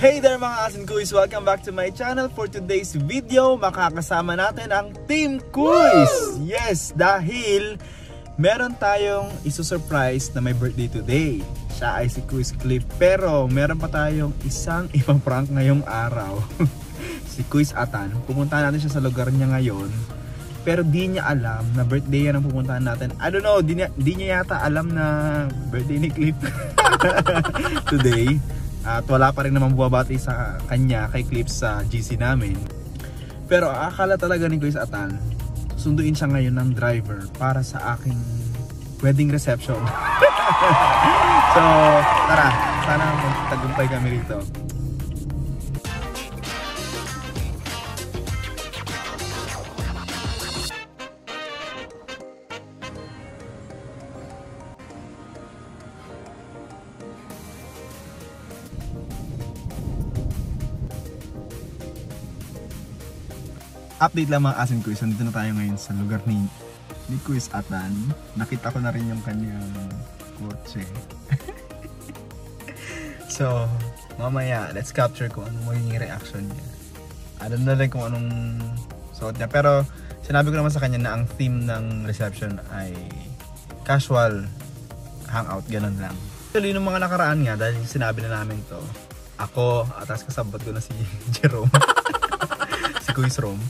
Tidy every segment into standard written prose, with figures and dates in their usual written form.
Hey there mga Asin Kuis! Welcome back to my channel. For today's video, makakasama natin ang Team Kuis! Yes! Dahil meron tayong isusurprise na may birthday today. Siya ay si Kuis Cliff. Pero meron pa tayong isang ibang prank ngayong araw. Si Kuis Atan. Pumuntahan natin siya sa lugar niya ngayon. Pero di niya alam na birthday yan ang pupuntahan natin. I don't know, di niya yata alam na birthday ni Cliff today. At wala pa rin naman bumabati sa kanya kay Cliff sa GC namin. Pero akala talaga ni Kuis Atan, sunduin siya ngayon ng driver para sa aking wedding reception. So tara, sana magtagumpay kami rito. Update lang mga Asin Kuis, nandito na tayo ngayon sa lugar ni Kuis Atan. Nakita ko na rin yung kanyang kotse. So, mamaya, let's capture kung ano magiging reaction niya. Alam na rin kung anong suot niya. Pero, sinabi ko naman sa kanya na ang theme ng reception ay casual hangout, ganun lang. Actually, nung mga nakaraan nga, dahil sinabi na namin to, ako, atas kasabot ko na si Jerome. Si Kuis Rom.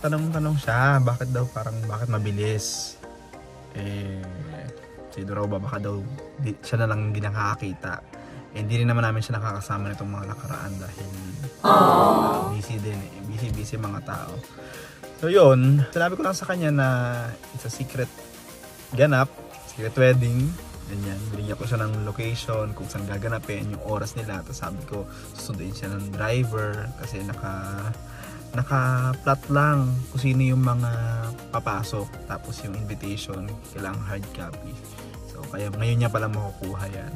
Tanong siya, bakit mabilis? Siguro raw ba, baka daw siya na lang hindi nakakakita. Hindi rin naman namin siya nakakasama nitong mga nakaraan dahil busy din busy mga tao. So yun, sinabi ko lang sa kanya na it's a secret ganap, secret wedding. Ganyan, binigyan ko siya ng location kung saan gaganapin, yung oras nila. Tapos sabi ko, susunduin siya ng driver kasi naka-plot lang kung sino yung mga papasok. Tapos yung invitation, kailangan hard copy. So kaya ngayon niya pala makukuha yan.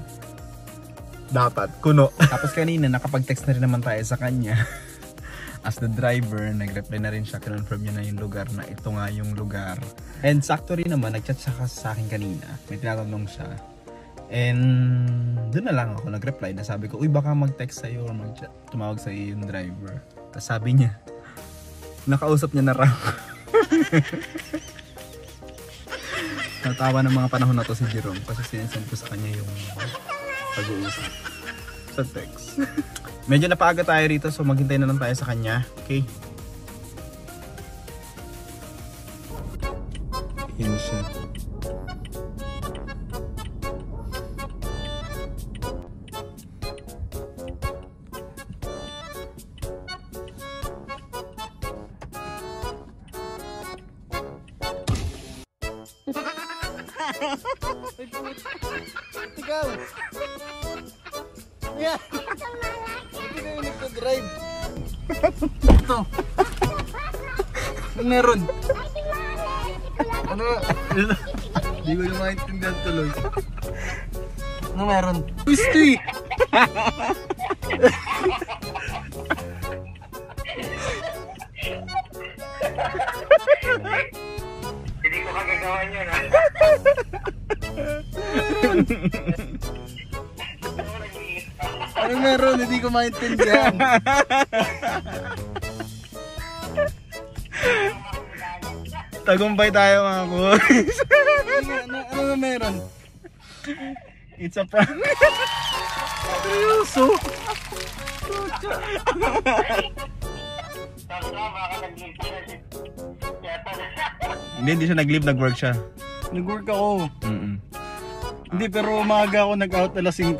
Dapat, kuno. Tapos kanina, nakapag-text na rin naman tayo sa kanya. As the driver, nag-reply na rin siya, confirm niya na yung lugar na ito nga yung lugar. And sakto rin naman, nag-chat siya sa akin kanina. May tinatanong siya. And doon na lang ako nag-reply na sabi ko, uy baka mag-text sa'yo or tumawag sa'yo yung driver. Tapos sabi niya, nakausap niya na raw. Natawa ng mga panahon na to si Jerome kasi sinesend ko sa kanya yung pag-uusap sa text. Medyo napaaga tayo rito so maghintay na lang tayo sa kanya. Okay? Yun siya. Ikaw! Yeah! Hindi kayo nagka-drive. Ito. Ano meron? Ano? Hindi ko yung maintindihan tuloy. Ano meron? Twisty! Hindi ko kagagawan yun ha. Ano meron? Hindi ko maintindihan. Tagumpay tayo mga Kuis. Ano meron? It's a prank. Seryoso? Hindi siya nag-leave, nag-work siya. Nag-work ako. Hindi, pero umaga ako nag-out alas 5.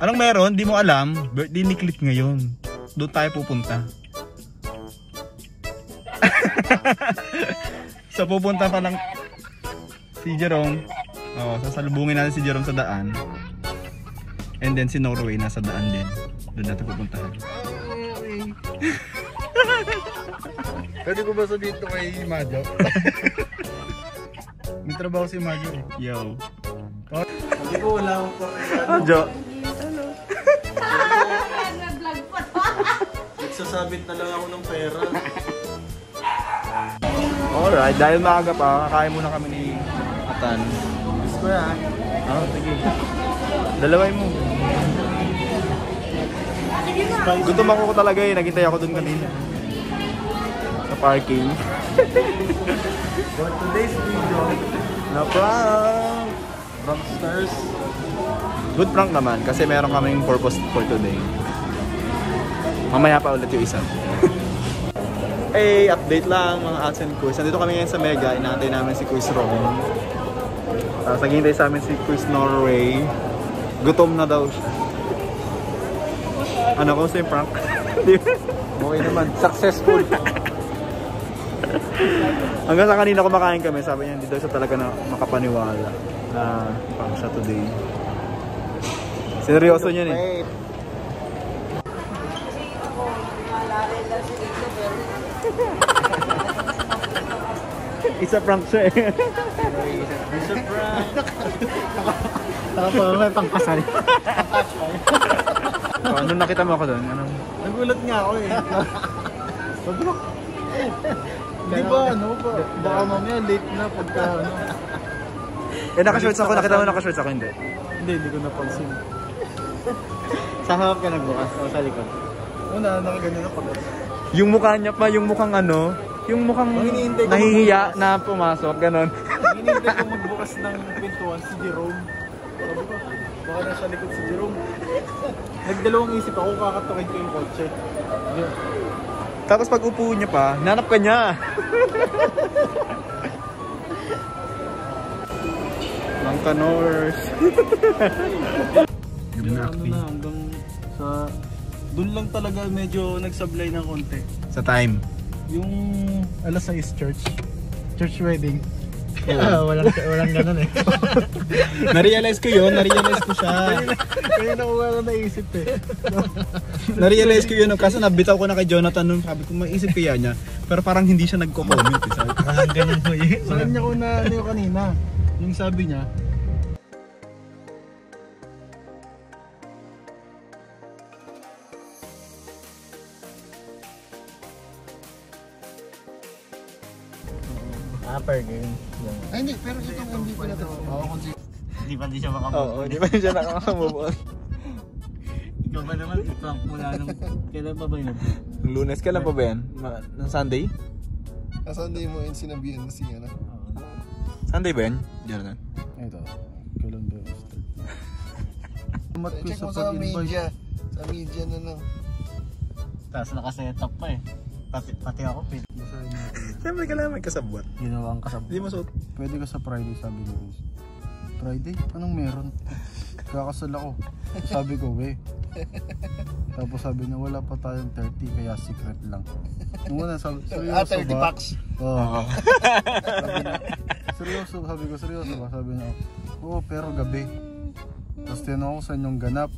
Anong meron? Di mo alam? Birthday ni Cliff ngayon. Doon tayo pupunta. So pupunta pa lang si Jerome. Sasalubungin natin si Jerome sa daan. And then si Norway nasa daan din. Doon natin pupuntahan. Pwede ko ba sabihin ito kay Majo? May trabaho si Majo eh. Yo. Hindi ko wala akong Majo. Nagsasabit na lang ako ng pera. Alright, dahil maaga pa, kakain muna kami ni Atan. Gusto ko yan. Oh, sige. Dalaway mo. Gutom ako talaga eh. Naghintay ako dun kanina. Sa parking. For today's video, Na prank! Pranksters. Good prank naman kasi meron kaming purpose for today. Mamaya pa ulit yung isa. Hey, update lang mga Ats and Kuys. Nandito kami ngayon sa Mega. Inaantay namin si Kuys Ron. Tapos naghihintay sa amin si Kuys Norway. Gutom na daw siya. Ano ko sa yung prank? Okay naman, successful. Hanggang sa kanina kumakain kami, sabi niya hindi daw siya talaga na makapaniwala na prank siya today. Seryoso niyan eh. Isa prank siya eh. Isa prank. Tapos may pangkasal. So, ano nakita mo ako doon? Anong... Nagulat nga ako eh. Sabi ko, di ba ano ba? Baka mamaya late na pagka ano. Eh naka-shorts ako, nakita mo naka-shorts ako, hindi? Hindi ko napansin. Sa harap ka nagbukas o sa likod? Una, nakaganyan na pag Yung mukha niya pa, yung mukhang ano, yung mukhang hinihintay ko nahihiya na pumasok, ganon. hinihintay ko magbukas ng pintuan si Jerome. Sabi ko, baka nasa likod si Jerome. Nagdalawang isip ako, kakatukin ko yung kotse. Tapos pag upo niya pa, nanap ka niya. Mang kanors. Yung ano na, hanggang sa... Doon lang talaga medyo nagsablay ng konti. Sa time. Yung alas 6 church wedding. Walang ganun eh. Na-realize ko yun, na-realize ko siya. Kaya nakuha na naisip eh. Na-realize ko yun, kaso nabitaw ko na kay Jonathan nung sabi ko maisip kaya niya. Pero parang hindi siya nagko-comment eh. Sabi ko, Walang ganun po yun. Sa kanya ko na ano yung kanina. Yung sabi niya, Per game. ay hindi, pero itong hindi ko na ito. Hindi pa siya makamove. oo, di ba siya nakaka-move on? Ikaw ba naman iprank mula nung... Kailan pa ba yun? Lunes ka lang pa ba yan? Ng Sunday? Sunday mo yung sinabihan mo si ano. Sunday ba yan? Jonathan? Ito, kailan ba yung start? Tumat ko Check sa mo sa pag-invite. media. Sa media na lang. Tapos nakasetup pa eh. Pati ako pwede. Basahin natin. Siyempre kailangan may kasabwat. Ginawang kasabot. Hindi mo suot. Pwede ka sa Friday, sabi ni Chris. Friday? Anong meron? Kakasal ako. Sabi ko, we. Tapos sabi niya, wala pa tayong 30, kaya secret lang. Nung una, sabi, seryoso 30 ba? packs. Oo. Sabi niya, seryoso, sabi ko, seryoso ba? Sabi niya, oo, pero gabi. Tapos tinanong ko sa inyong ganap.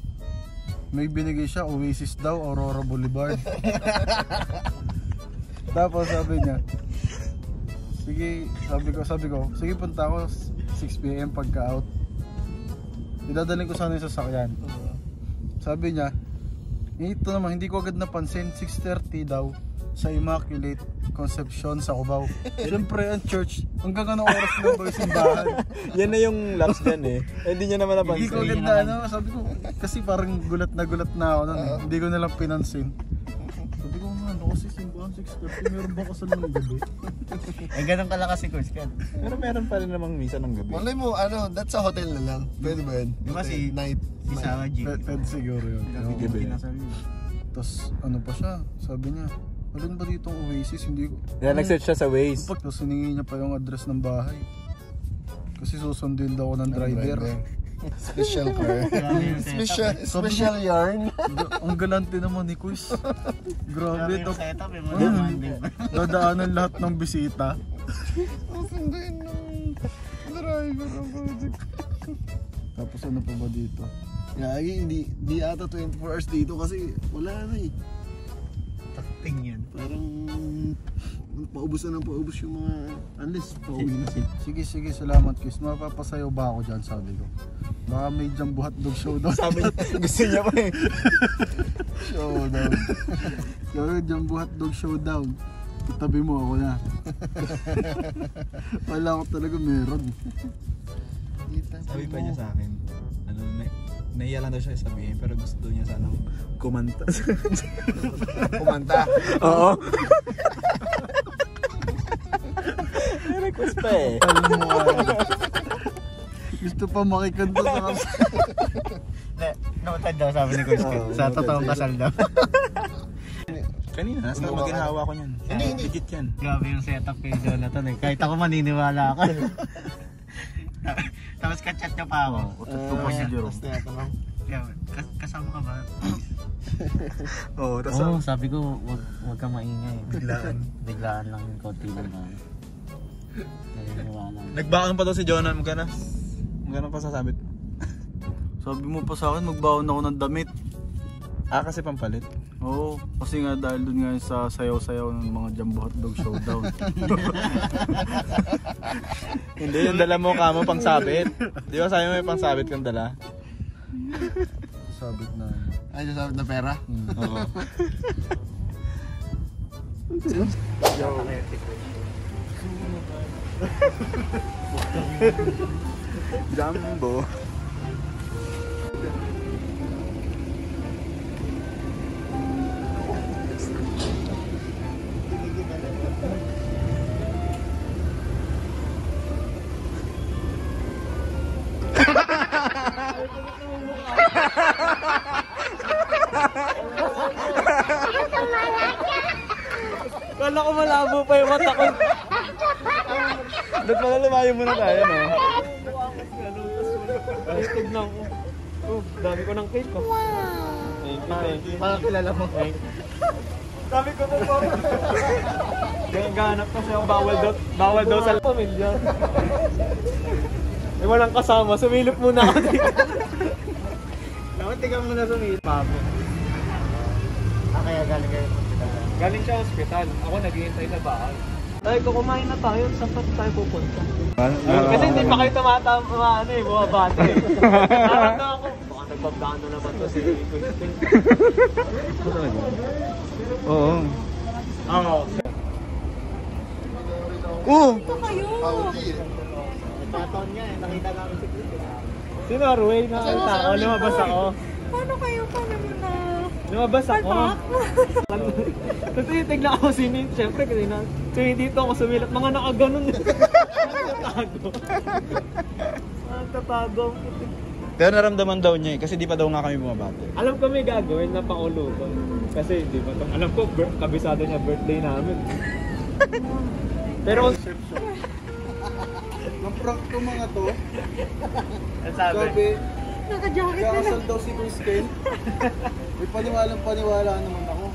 May binigay siya, Oasis daw, Aurora Boulevard. Tapos sabi niya, sige, sabi ko, sige punta ako 6 PM pagka out. Idadalhin ko sana yung sasakyan. Sabi niya, ito naman, hindi ko agad napansin, 6:30 daw sa Immaculate Conception sa Cubao. Siyempre ang church, hanggang anong oras na ba yung simbahan? Yan na yung laps dyan eh. Hindi niya naman Hindi ko agad na ano, sabi ko, kasi parang gulat na ako nun eh. Hindi ko nalang pinansin. Sabi ko nga, ano kasi simbahan 6:30, meron ba kasal ng gabi? Eh ganun kalakas si Coach Ken. Pero meron pa rin namang misa ng gabi. Malay mo, ano, that's sa hotel na lang. Pwede ba yun? Di ba si- Night. Si Sarah G. Pwede siguro yun. Gabi. Tapos ano pa siya, sabi niya, alin ba dito ang Oasis? Hindi ko. Kaya nag-search siya sa Waze. Tapos hiningi niya pa yung address ng bahay. Kasi susundin daw ako ng driver. Special car. Special yarn. Ang galante naman ni Kuis. Grabe. Grabe yung setup eh. Mga Monday pa. Dadaanan lahat ng bisita. Susunduin ng driver ang project. Tapos ano pa ba dito? Gagi, hindi ata 24 hours dito kasi wala na eh. Takting yan. Parang paubos na ng paubos yung mga unless pauwi na sila. Sige, salamat Kuis. Mapapasayaw ba ako dyan, sabi ko. Baka may jumbo hotdog showdown. Sabi niya, gusto niya pa eh. Showdown. Sabi jumbo hotdog showdown. Itabi mo ako na. Wala ko talaga meron. Sabi pa niya sa akin, ano, Naiya lang daw siya sabihin, pero gusto niya sanang kumanta. Kumanta. Oo. May request pa eh. Gusto pa makikanta sa kasal. Nautad daw sabi ni Kuya Skid. Sa totoong kasal daw. Kanina, nasa maginawa ko niyan. Hindi. Digit yan. Grabe yung setup kay Jonathan eh. Kahit ako maniniwala ako. Tapos kachat niya pa ako. Utot ko pa si Jerome. Kasama ka ba? Oo, tapos Oo, sabi ko, wag kang maingay. biglaan. Biglaan lang yung konti lang na. Naniniwala. Nagbaon pa daw si Jonah, magkano pa sasabit? Sabi mo pa sa akin, magbaon ako ng damit. Kasi pampalit. Oo, kasi nga dahil dun nga sa sayaw-sayaw ng mga Jumbo Hotdog Showdown. Hindi, yung dala mo kamo pang sabit. Di ba sabi mo may pang sabit kang dala? Sabit na. Ay, sasabi na pera? Oo. Jumbo. Kala ko malabo pa yung mata ko. Ba't pala lumayo muna tayo, no? Ay, tignan ko. Oh, dami ko ng cake ko. Thank you. Parang kilala mo. Sabi ko na po. Ganap kasi ako bawal daw sa pamilya. Eh walang kasama, sumilip muna ako dito. Dapat tignan mo na sumilip. Pabo. Kaya galing kayo sa hospital? Galing siya hospital. Ako naghihintay sa bahay. Ay, kung kumain na tayo, saan pa tayo pupunta? Kasi hindi pa kayo tumatama, bumabate eh. Parang na ako, baka nagbabdaan na naman to si Christine. Oo. Oo. Ito kayo! Nagkataon niya eh, nakita namin si Christine. Sino Arway? Nakakita ako, lumabas ako. Paano kayo? Paano mo na? Lumabas ako. Kasi tignan ako sinin, syempre kasi na. So dito ako sumilap, mga nakaganon. Nagtatago. Nagtatago. Pero naramdaman daw niya eh, kasi di pa daw nga kami bumabate. Alam ko may gagawin na pangulutan. Kasi di ba, alam ko kabisado niya birthday namin. Pero Naprank to mga to. ang sabi, Naka-jacket na lang. Kasal daw si Christine. May paniwalang-paniwala naman ako.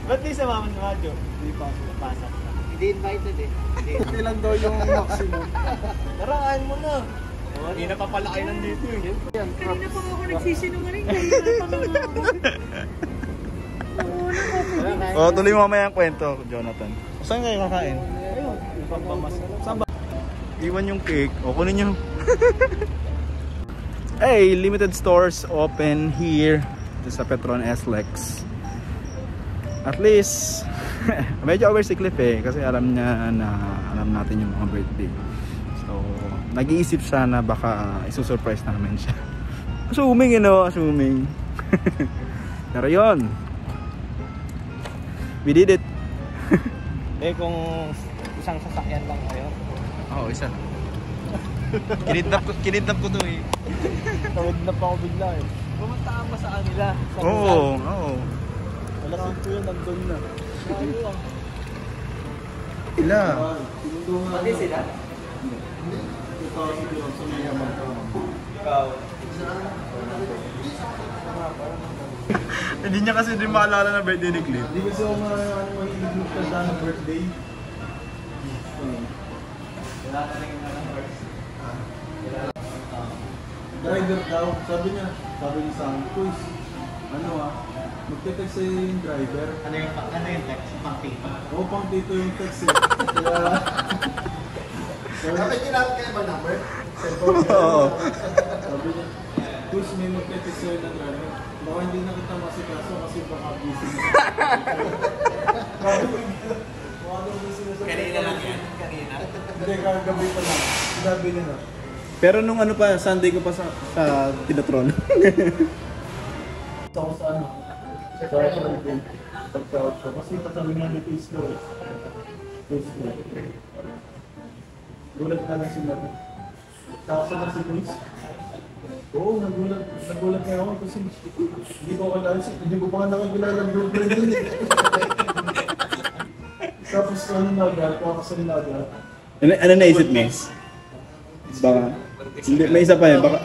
ba't di sa mama ni Radyo? Hindi pa. Pasok. Hindi invited eh. Hindi lang daw yung maximum. Taraan mo na. Hindi na pa pala kayo nandito eh. Kanina pa ako nagsisinungaling. Kanina pa nga ako. Oo, nakapagod. Oo, tuloy mo mamaya ang kwento, Jonathan. Saan kayo kakain? Ayun, ipagpamas. Saan ba? Iwan yung cake. O, kunin nyo. Hey, limited stores open here. Ito sa Petron SLEX. At least, medyo oversikliff eh. Kasi alam niya na alam natin yung mga birthday. So, nag-iisip siya na baka isusurprise na naman siya. Assuming, assuming. Pero yun. We did it. Eh kung isang sasakyan lang kayo. Oo, isa. Kinidnap ko to eh. Tawid na pa ako bigla eh. Pumunta ka pa sa kanila. Sa Oo. Wala ko yun, nandun na. Ila. Pati sila? Ikaw. Hindi niya kasi din maalala na birthday ni Cliff. Hindi kasi ako mahilig ka ng birthday. Wala ka nang yung first. Driver daw, sabi niya sa akin, Kuys, magte-text sa'yo yung driver. Ano yung text? Pang tito? Oo, pang tito yung text eh. Kaya... Dapat kailangan kayo ba number? Oo. Sabi niya, Kuys, may magte-text sa'yo na driver. Baka hindi na kita masikaso kasi baka busy na. Kanina lang yan? Kanina? Hindi, kagabi pa lang. Sabi niya na. Pero nung ano pa, Sunday ko pa sa tinatroll. Ako sa ano? Sa pag-out ko. Kasi tasabi nga ni Pisco eh. Pisco. Gulat ka lang sila. Tapos na si Chris. Oo, nagulat kaya ako kasi hindi ko pa nga nakakilala ng girlfriend din eh. Tapos ano na agad, kakasal na agad. Ano naisip, Miss? Baka, hindi, may isa pa eh, baka...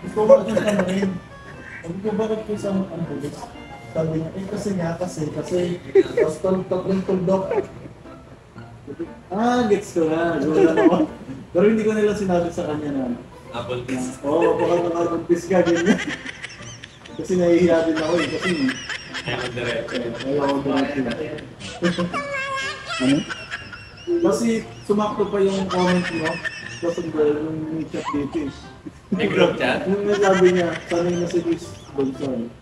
Gusto ko bakit ka rin. Sabi ko bakit ko isang ambulis? Sabi niya, kasi. Tapos tatlong tuldok. Gets ko na. Gulat ako. Pero hindi ko nila sinabi sa kanya na. Apple kiss. Oo, baka nakapag-piss ka, ganyan. Kasi nahihiya din ako eh, kasi Ayaw direct. ayaw ko diretso. Ano? Kasi sumakto pa yung comment mo, kasi yung chat dito eh. May group chat? Yung nasabi niya, sanay na si Chris Bonson.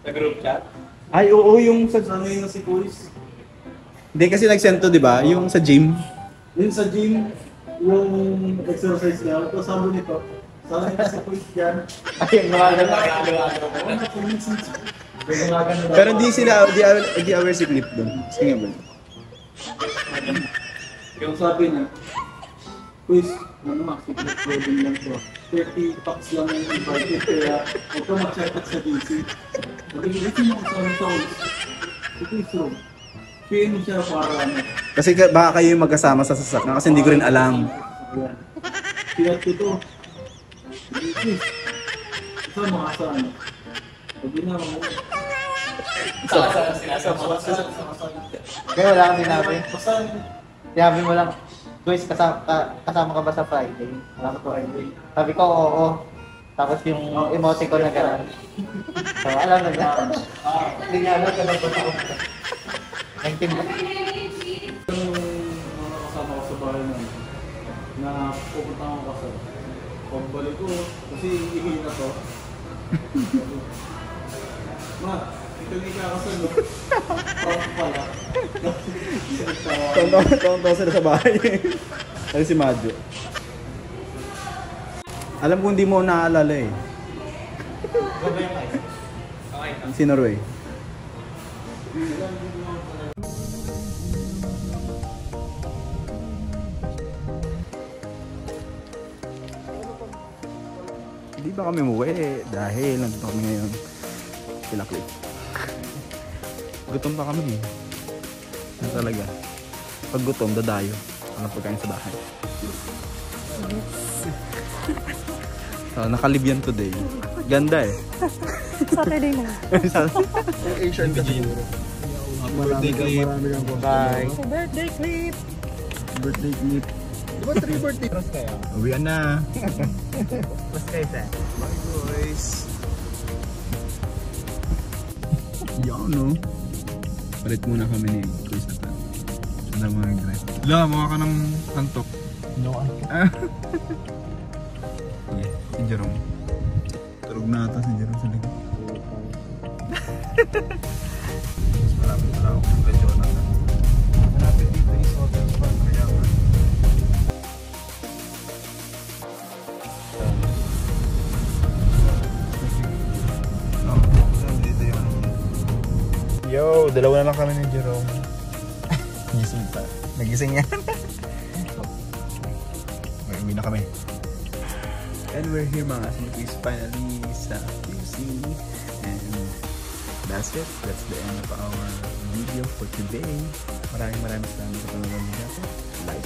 Sa group chat? Ay, oo, yung sa... Sanay na si Chris. Hindi kasi nag-send to, di ba? Yung sa gym. Yun sa gym, yung exercise niya, tapos sabi nito, sanay na si Chris yan. Ayun, mga Pero di aware si Clip doon. Sige nga ba? Yung sabi niya, Chris, secret wedding lang to. 30 packs lang yung invited, kaya huwag ka mag-check out sa DC. Nag-ibigay mo sa Chris. Si Chris Rowe. PM mo siya para ano. Kasi baka kayo yung magkasama sa sasakyan kasi hindi ko rin alam. Ayan. Kaya ito. Chris, kasama ka sa ano. Sabi na mo. Kaya wala kang sinabi. Basta, Sinabi mo lang, Guys, kasama ka ba sa Friday? Wala ko Friday. Sabi ko, oo. Tapos yung emoji ko na gano'n. So, alam na niya. Hindi niya alam ka lang ba ako. Naintindihan. yung mga kasama ko sa bahay na pupunta ako kasal. Pagbalik ko, kasi iihi na to. Ma, ito yung ikakasal mo. Prank pala. Tonto sila sa bahay. Kasi si Madjo. Alam ko hindi mo naaalala eh. Si Norway. Hindi ba kami umuwi dahil nandito kami ngayon sila Clip. Gutom pa kami eh. Ano talaga? Pag gutom, dadayo. Walang pagkain sa bahay. So, nakalibyan today. Ganda eh. Saturday na. Asian ka siguro. Birthday Clip. Bye. Birthday clip. Birthday clip. Di ba 3 birthday? Uwian na. Mas guys eh. Bye boys. Yan no. Palit muna kami ni Chris na tan. Sana mga grab. La, mukha ka ng hantok. No, Okay, si Jerome. Tulog na ata si Jerome sa likod. Maraming pala akong pagkasyon na. hanapin dito is hotel spot. Kaya ba? Yo, dalawa na lang kami ni Jerome. Gising pa. Nagising yan. Okay, uwi na kami. And we're here mga sinikwis finally sa QC. And that's it. That's the end of our video for today. Maraming salamat sa panonood niyo. Like